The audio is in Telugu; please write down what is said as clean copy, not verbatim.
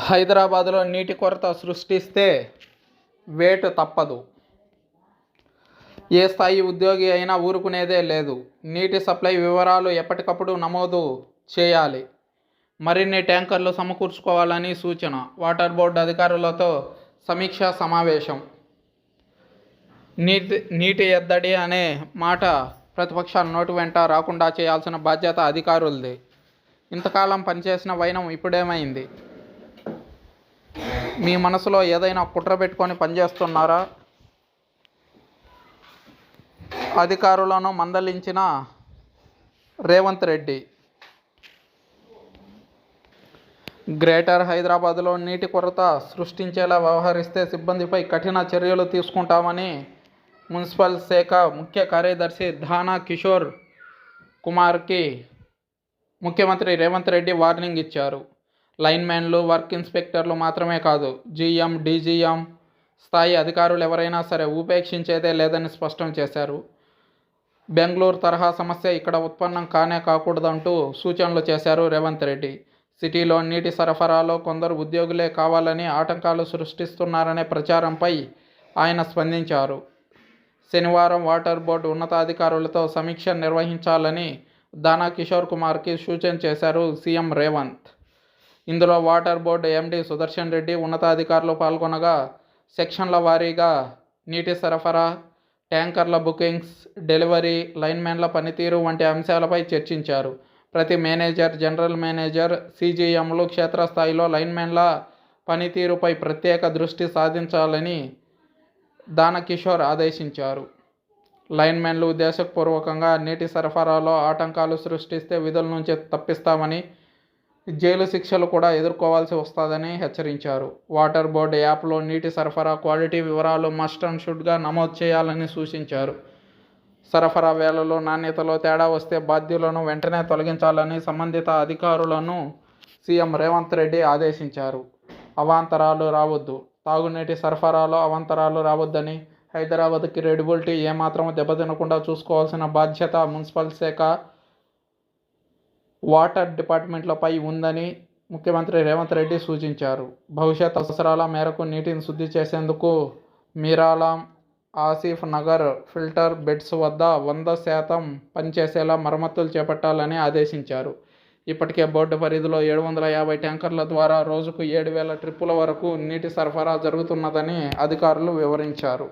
హైదరాబాద్లో నీటి కొరత సృష్టిస్తే వేటు తప్పదు. ఏ స్థాయి ఉద్యోగి అయినా ఊరుకునేదే లేదు. నీటి సప్లై వివరాలు ఎప్పటికప్పుడు నమోదు చేయాలి. మరిన్ని ట్యాంకర్లు సమకూర్చుకోవాలని సూచన. వాటర్ బోర్డు అధికారులతో సమీక్షా సమావేశం. నీటి ఎద్దడి అనే మాట ప్రతిపక్షాల నోటి వెంట రాకుండా చేయాల్సిన బాధ్యత అధికారులది. ఇంతకాలం పనిచేసిన వైనం ఇప్పుడేమైంది? మీ మనసులో ఏదైనా కుట్ర పెట్టుకొని పనిచేస్తున్నారా? అధికారులను మందలించిన రేవంత్ రెడ్డి. గ్రేటర్ హైదరాబాద్లో నీటి కొరత సృష్టించేలా వ్యవహరిస్తే సిబ్బందిపై కఠిన చర్యలు తీసుకుంటామని మున్సిపల్ శాఖ ముఖ్య కార్యదర్శి దానా కిషోర్ కుమార్కి ముఖ్యమంత్రి రేవంత్ రెడ్డి వార్నింగ్ ఇచ్చారు. లైన్మెన్లు, వర్క్ ఇన్స్పెక్టర్లు మాత్రమే కాదు, జీఎం, డీజీఎం స్థాయి అధికారులు ఎవరైనా సరే ఉపేక్షించేదే లేదని స్పష్టం చేశారు. బెంగళూరు తరహా సమస్య ఇక్కడ ఉత్పన్నం కాకూడదంటూ సూచనలు చేశారు రేవంత్ రెడ్డి. సిటీలో నీటి సరఫరాలో కొందరు ఉద్యోగులే కావాలని ఆటంకాలు సృష్టిస్తున్నారనే ప్రచారంపై ఆయన స్పందించారు. శనివారం వాటర్ బోర్డు ఉన్నతాధికారులతో సమీక్ష నిర్వహించాలని దానా కిషోర్ కుమార్కి సూచన చేశారు సీఎం రేవంత్. ఇందులో water board MD Sudarshan Reddy, ఉన్నతాధికారులు పాల్గొనగా సెక్షన్ల వారీగా నీటి సరఫరా, ట్యాంకర్ల బుకింగ్స్, డెలివరీ, లైన్మెన్ల పనితీరు వంటి అంశాలపై చర్చించారు. ప్రతి మేనేజర్, జనరల్ మేనేజర్, సీజీఎంలు క్షేత్రస్థాయిలో లైన్మెన్ల పనితీరుపై ప్రత్యేక దృష్టి సాధించాలని దానా కిషోర్ ఆదేశించారు. లైన్మెన్లు ఉద్దేశపూర్వకంగా నీటి సరఫరాలో ఆటంకాలు సృష్టిస్తే విధుల నుంచి తప్పిస్తామని, జైలు శిక్షలు కూడా ఎదుర్కోవాల్సి వస్తుందని హెచ్చరించారు. వాటర్ బోర్డు యాప్లో నీటి సరఫరా క్వాలిటీ వివరాలు మస్ట్ అండ్ షుడ్గా నమోదు చేయాలని సూచించారు. సరఫరా వేళలో నాణ్యతలో తేడా వస్తే బాధ్యులను వెంటనే తొలగించాలని సంబంధిత అధికారులను సీఎం రేవంత్ రెడ్డి ఆదేశించారు. అవాంతరాలు రావద్దు. తాగునీటి సరఫరాలో అవాంతరాలు రావద్దని, హైదరాబాద్ క్రెడిబిలిటీ ఏమాత్రం దెబ్బతినకుండా చూసుకోవాల్సిన బాధ్యత మున్సిపల్ శాఖ, వాటర్ డిపార్ట్మెంట్లపై ఉందని ముఖ్యమంత్రి రేవంత్ రెడ్డి సూచించారు. భవిష్యత్ అవసరాల మేరకు నీటిని శుద్ధి చేసేందుకు మీరాలాం, ఆసిఫ్ నగర్ ఫిల్టర్ బెడ్స్ వద్ద 100% పనిచేసేలా మరమ్మతులు చేపట్టాలని ఆదేశించారు. ఇప్పటికే బోర్డు పరిధిలో 750 ట్యాంకర్ల ద్వారా రోజుకు 7,000 ట్రిప్పుల వరకు నీటి సరఫరా జరుగుతున్నదని అధికారులు వివరించారు.